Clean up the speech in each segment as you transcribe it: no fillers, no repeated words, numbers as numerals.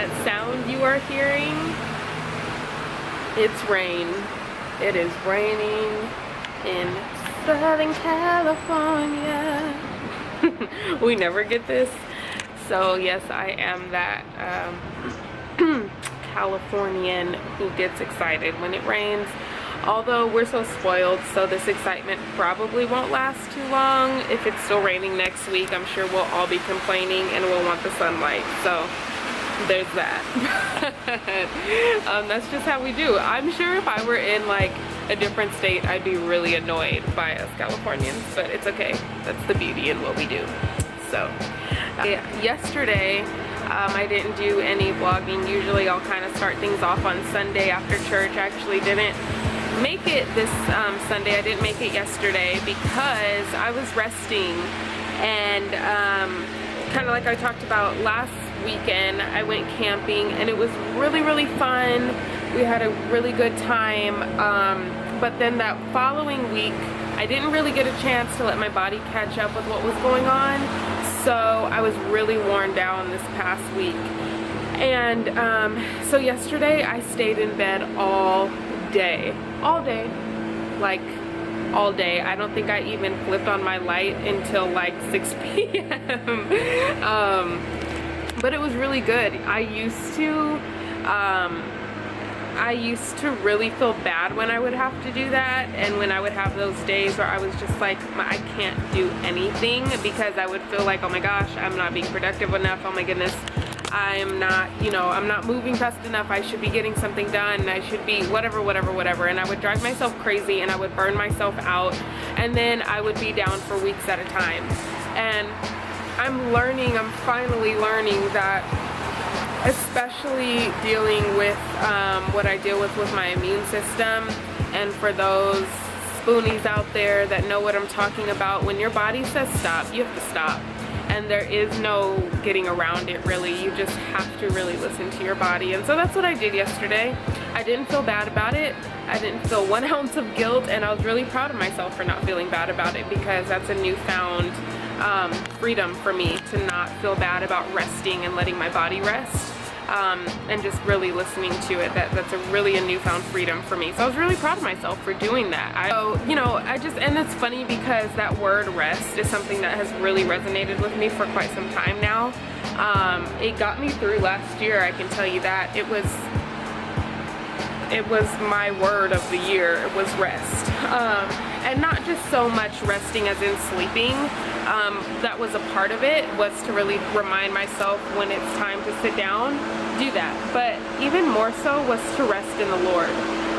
that sound you are hearing, it's rain. It is raining in Southern California. We never get this. So yes, I am that Californian who gets excited when it rains. Although we're so spoiled, so this excitement probably won't last too long. If it's still raining next week, I'm sure we'll all be complaining and we'll want the sunlight. So there's that. That's just how we do. I'm sure if I were in like a different state, I'd be really annoyed by us Californians, but it's okay. That's the beauty in what we do. So yesterday, I didn't do any vlogging. Usually I'll kind of start things off on Sunday after church. I actually didn't make it this Sunday. I didn't make it yesterday because I was resting, and kind of like I talked about last weekend, I went camping and it was really fun. We had a really good time, but then that following week I didn't really get a chance to let my body catch up with what was going on, so I was really worn down this past week. And so yesterday I stayed in bed all day, like all day. I don't think I even flipped on my light until like 6 p.m. But it was really good. I used to really feel bad when I would have to do that, and when I would have those days where I was just like, I can't do anything, because I would feel like, oh my gosh, I'm not being productive enough, oh my goodness, I'm not, you know, I'm not moving fast enough, I should be getting something done, I should be whatever, and I would drive myself crazy and I would burn myself out, and then I would be down for weeks at a time. And I'm finally learning that, especially dealing with what I deal with my immune system, and for those spoonies out there that know what I'm talking about, when your body says stop, you have to stop. And there is no getting around it, really. You just have to really listen to your body. And so that's what I did yesterday. I didn't feel bad about it. I didn't feel 1 ounce of guilt, and I was really proud of myself for not feeling bad about it, because that's a newfound freedom for me, to not feel bad about resting and letting my body rest, and just really listening to it. That's a newfound freedom for me. So I was really proud of myself for doing that. And it's funny because that word rest is something that has really resonated with me for quite some time now. It got me through last year, I can tell you that. It was my word of the year. It was rest. And not just so much resting as in sleeping. That was a part of it, was to really remind myself when it's time to sit down, do that. But even more so was to rest in the Lord.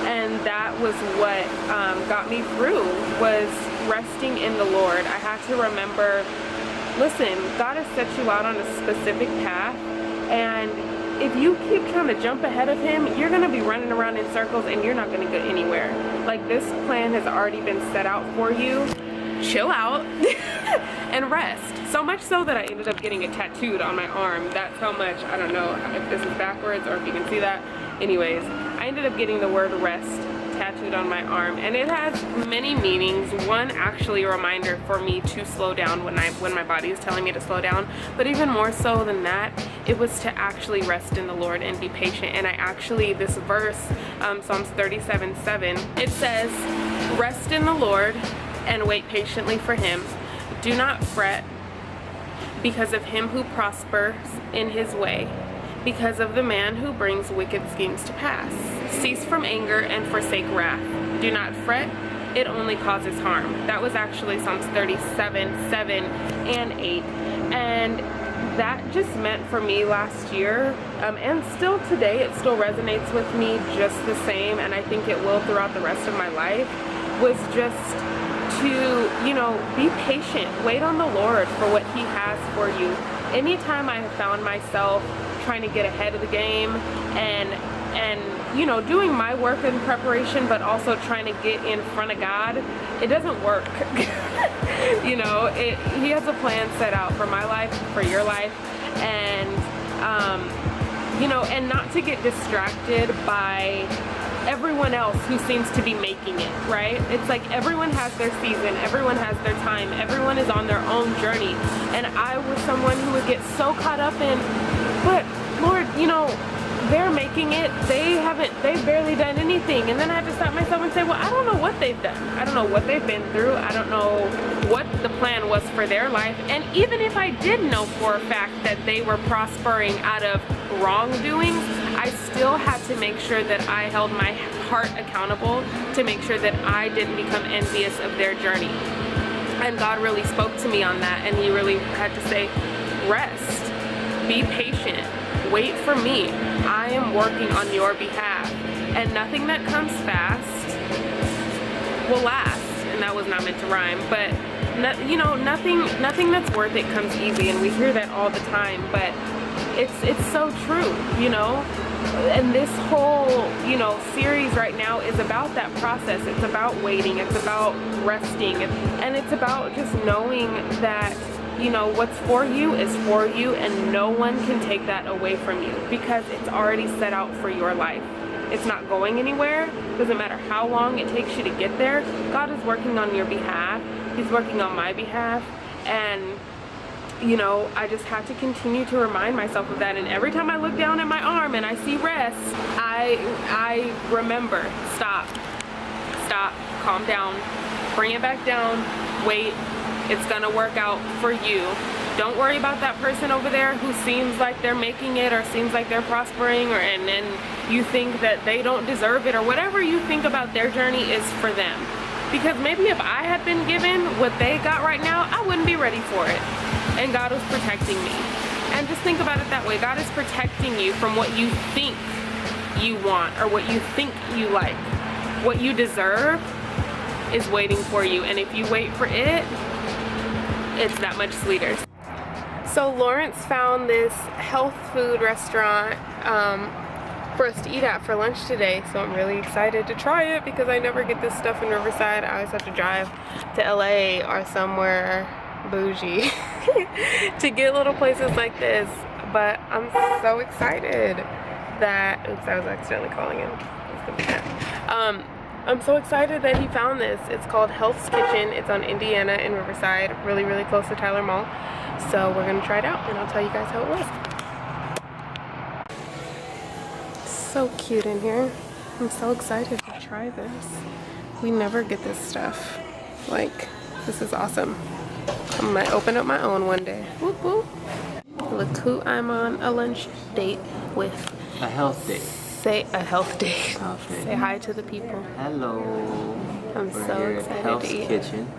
And that was what got me through, was resting in the Lord. I had to remember, listen, God has set you out on a specific path, and if you keep trying to jump ahead of him, you're going to be running around in circles and you're not going to get anywhere. Like, this plan has already been set out for you. Chill out and rest. So much so that I ended up getting it tattooed on my arm. That's how much, I don't know if this is backwards or if you can see that. Anyways, I ended up getting the word rest tattooed on my arm, and it has many meanings. One, actually a reminder for me to slow down when my body is telling me to slow down, but even more so than that, it was to actually rest in the Lord and be patient. And I actually, this verse, Psalms 37:7, it says, rest in the Lord and wait patiently for him. Do not fret because of him who prospers in his way, because of the man who brings wicked schemes to pass. Cease from anger and forsake wrath. Do not fret, it only causes harm. That was actually Psalms 37:7 and 8. And that just meant for me last year, and still today, it still resonates with me just the same, and I think it will throughout the rest of my life, was just to, be patient. Wait on the Lord for what he has for you. Anytime I have found myself trying to get ahead of the game and doing my work in preparation, but also trying to get in front of God, it doesn't work. He has a plan set out for my life, for your life, and and not to get distracted by everyone else who seems to be making it, right? It's like everyone has their season, everyone has their time, everyone is on their own journey, and I was someone who would get so caught up in, but Lord, you know, they're making it, they've barely done anything. And then I had to stop myself and say, well, I don't know what they've done. I don't know what they've been through. I don't know what the plan was for their life. And even if I did know for a fact that they were prospering out of wrongdoings, I still had to make sure that I held my heart accountable to make sure that I didn't become envious of their journey. And God really spoke to me on that, and he really had to say, rest, be patient, wait for me. I am working on your behalf, and nothing that comes fast will last. And that was not meant to rhyme, but you know, nothing that's worth it comes easy, and we hear that all the time, but it's so true, you know. And this whole, you know, series right now is about that process. It's about waiting, it's about resting, and it's about just knowing that, you know, what's for you is for you, and no one can take that away from you, because it's already set out for your life. It's not going anywhere. Doesn't matter how long it takes you to get there. God is working on your behalf. He's working on my behalf, and you know, I just have to continue to remind myself of that. And every time I look down at my arm and I see rest, I remember, stop, calm down, bring it back down, wait, it's gonna work out for you. Don't worry about that person over there who seems like they're making it, or seems like they're prospering, or and then you think that they don't deserve it, or whatever you think about their journey is for them. Because maybe if I had been given what they got right now, I wouldn't be ready for it. And God was protecting me. And just think about it that way. God is protecting you from what you think you want, or what you think you like. What you deserve is waiting for you. And if you wait for it, it's that much sweeter. So Lawrence found this health food restaurant for us to eat at for lunch today. So I'm really excited to try it, because I never get this stuff in Riverside. I always have to drive to LA or somewhere bougie to get little places like this. But I'm so excited that, oops, I was accidentally calling him. I'm so excited that he found this. It's called Health's Kitchen. It's on Indiana in Riverside, really, really close to Tyler Mall. So we're gonna try it out, and I'll tell you guys how it was. So cute in here. I'm so excited to try this. We never get this stuff. Like, this is awesome. I might open up my own one day. Whoop whoop. Look who I'm on a lunch date with. A health date. Say a health date. Say hi to the people. Hello. I'm so excited to eat. Kitchen.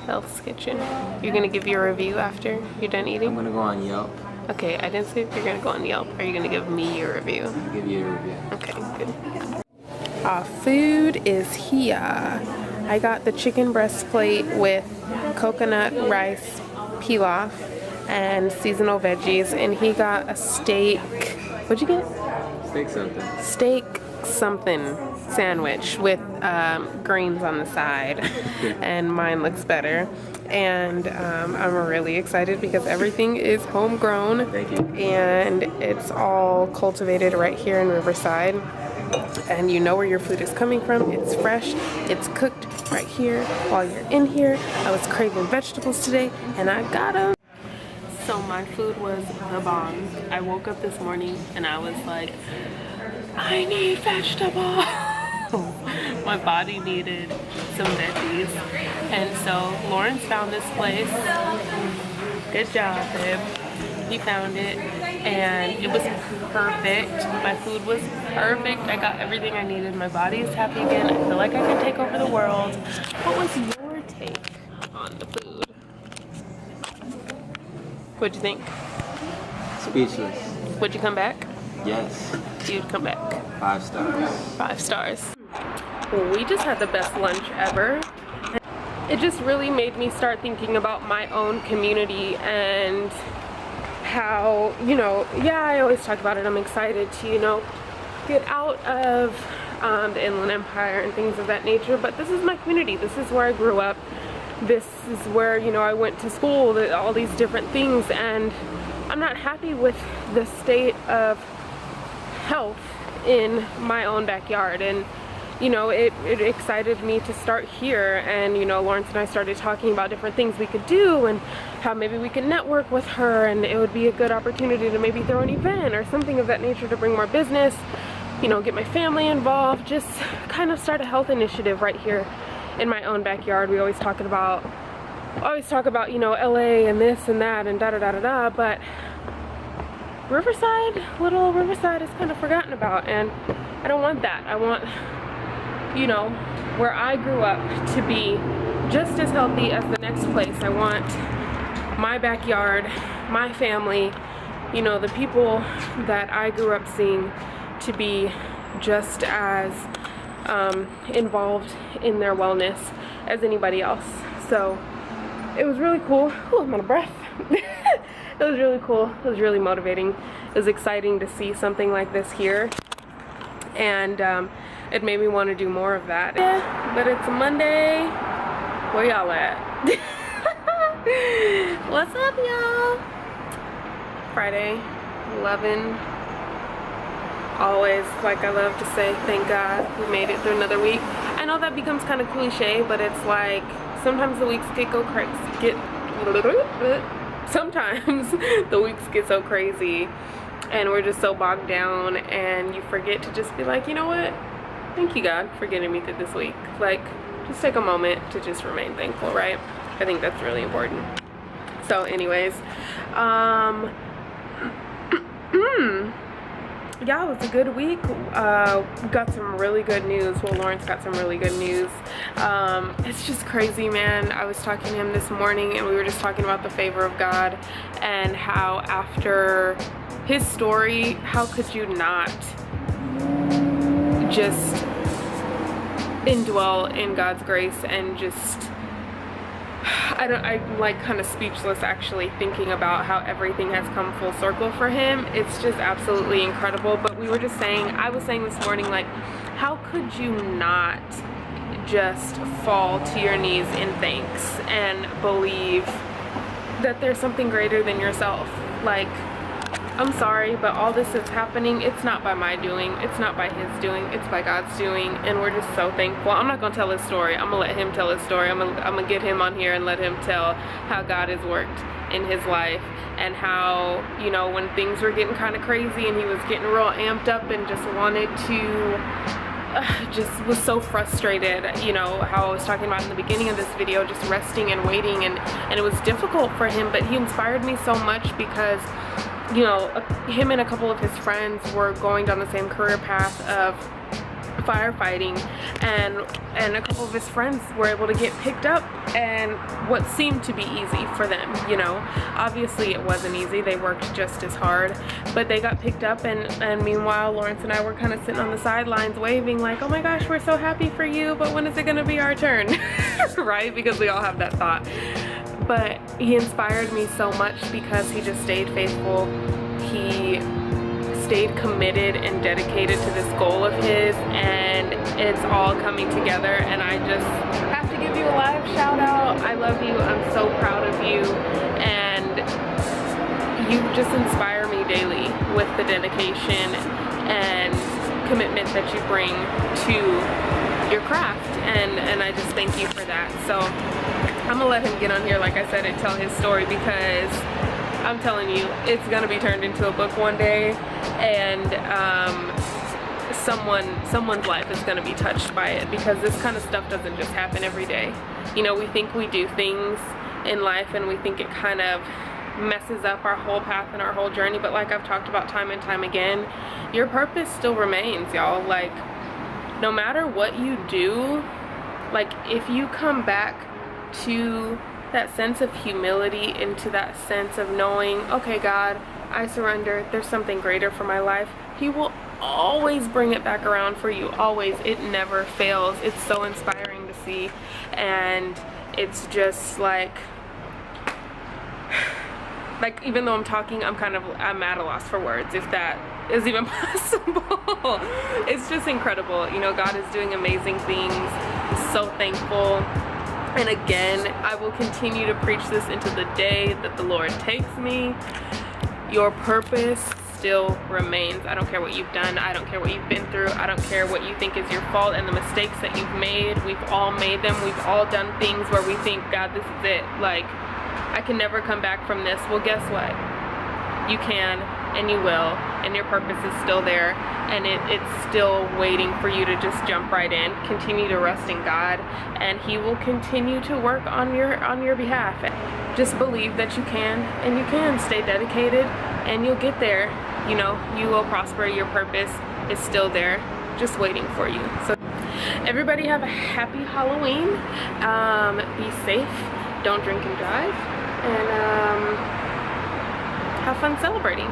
Health's Kitchen. You're gonna give your review after you're done eating? I'm gonna go on Yelp. Okay, I didn't say if you're gonna go on Yelp. Are you gonna give me your review? I'll give you a review. Okay, good. Our food is here. I got the chicken breast plate with coconut rice pilaf and seasonal veggies, and he got a steak. What'd you get? Steak something. Steak something sandwich with greens on the side, and mine looks better. And I'm really excited because everything is homegrown. Thank you. And it's all cultivated right here in Riverside. And you know where your food is coming from. It's fresh. It's cooked right here while you're in here. I was craving vegetables today, and I got them. So my food was the bomb. I woke up this morning and I was like, I need vegetables. My body needed some veggies. And so Lawrence found this place. Good job, babe. He found it, and it was perfect. My food was perfect. I got everything I needed. My body is happy again. I feel like I can take over the world. What was your take on the food? What'd you think? Speechless. Would you come back? Yes. You'd come back. 5 stars. 5 stars. Well, we just had the best lunch ever. It just really made me start thinking about my own community and how, you know, yeah, I always talk about it. I'm excited to, you know, get out of the Inland Empire and things of that nature. But this is my community. This is where I grew up. This is where, you know, I went to school, all these different things. And I'm not happy with the state of health in my own backyard. And you know, it excited me to start here. And you know, Lawrence and I started talking about different things we could do and how maybe we could network with her, and it would be a good opportunity to maybe throw an event or something of that nature to bring more business, you know, get my family involved, just kind of start a health initiative right here in my own backyard. We always talk about, you know, LA and this and that and da da da da da, but Riverside, little Riverside, is kind of forgotten about, and I don't want that. I want, you know, where I grew up to be just as healthy as the next place. I want my backyard, my family, you know, the people that I grew up seeing to be just as involved in their wellness as anybody else. So it was really cool. Ooh, I'm out of breath. It was really cool. It was really motivating. It was exciting to see something like this here, and it made me want to do more of that. Yeah, but it's a Monday. Where y'all at? What's up, y'all? Friday, 11. Always, like I love to say, thank God we made it through another week. I know that becomes kind of cliche, but it's like sometimes the weeks sometimes the weeks get so crazy and we're just so bogged down, and you forget to just be like, you know what, thank you God for getting me through this week. Like, just take a moment to just remain thankful, right? I think that's really important. So anyways, yeah, it was a good week. Got some really good news. Well, Lawrence got some really good news. It's just crazy, man. I was talking to him this morning, and we were just talking about the favor of God and how after his story, how could you not just indwell in God's grace and just, I'm like kind of speechless actually thinking about how everything has come full circle for him. It's just absolutely incredible. But we were just saying, I was saying this morning, like, how could you not just fall to your knees in thanks and believe that there's something greater than yourself? Like, I'm sorry, but all this is happening, it's not by my doing, it's not by his doing, it's by God's doing, and we're just so thankful. I'm not gonna tell his story. I'm gonna let him tell his story. I'm gonna get him on here and let him tell how God has worked in his life, and how, you know, when things were getting kind of crazy and he was getting real amped up and just wanted to just was so frustrated, you know, how I was talking about in the beginning of this video, just resting and waiting, and it was difficult for him, but he inspired me so much because, you know, him and a couple of his friends were going down the same career path of firefighting, and a couple of his friends were able to get picked up, and what seemed to be easy for them, you know, obviously it wasn't easy. They worked just as hard, but they got picked up, and meanwhile Lawrence and I were kind of sitting on the sidelines waving like, oh my gosh, we're so happy for you, but when is it gonna be our turn? Right? Because we all have that thought. But he inspired me so much because he just stayed faithful. He stayed committed and dedicated to this goal of his, and it's all coming together, and I just have to give you a live shout out. I love you. I'm so proud of you, and you just inspire me daily with the dedication and commitment that you bring to your craft, and I just thank you for that. So I'm gonna let him get on here, like I said, and tell his story, because I'm telling you, it's gonna be turned into a book one day, and someone's life is gonna be touched by it, because this kind of stuff doesn't just happen every day. You know, we think we do things in life and we think it kind of messes up our whole path and our whole journey, but like I've talked about time and time again, your purpose still remains, y'all. Like, no matter what you do, like, if you come back to that sense of humility, into that sense of knowing, okay, God, I surrender, there's something greater for my life, he will always bring it back around for you, always. It never fails. It's so inspiring to see, and it's just like even though I'm talking, I'm at a loss for words, if that is even possible. It's just incredible. You know, God is doing amazing things. So thankful. And again, I will continue to preach this into the day that the Lord takes me. Your purpose still remains. I don't care what you've done. I don't care what you've been through. I don't care what you think is your fault and the mistakes that you've made. We've all made them. We've all done things where we think, God, this is it. Like, I can never come back from this. Well, guess what? You can, and you will, and your purpose is still there, and it's still waiting for you to just jump right in. Continue to rest in God, and He will continue to work on your behalf. Just believe that you can, and you can. Stay dedicated, and you'll get there. You know, you will prosper. Your purpose is still there, just waiting for you. So everybody have a happy Halloween. Be safe. Don't drink and drive. And have fun celebrating.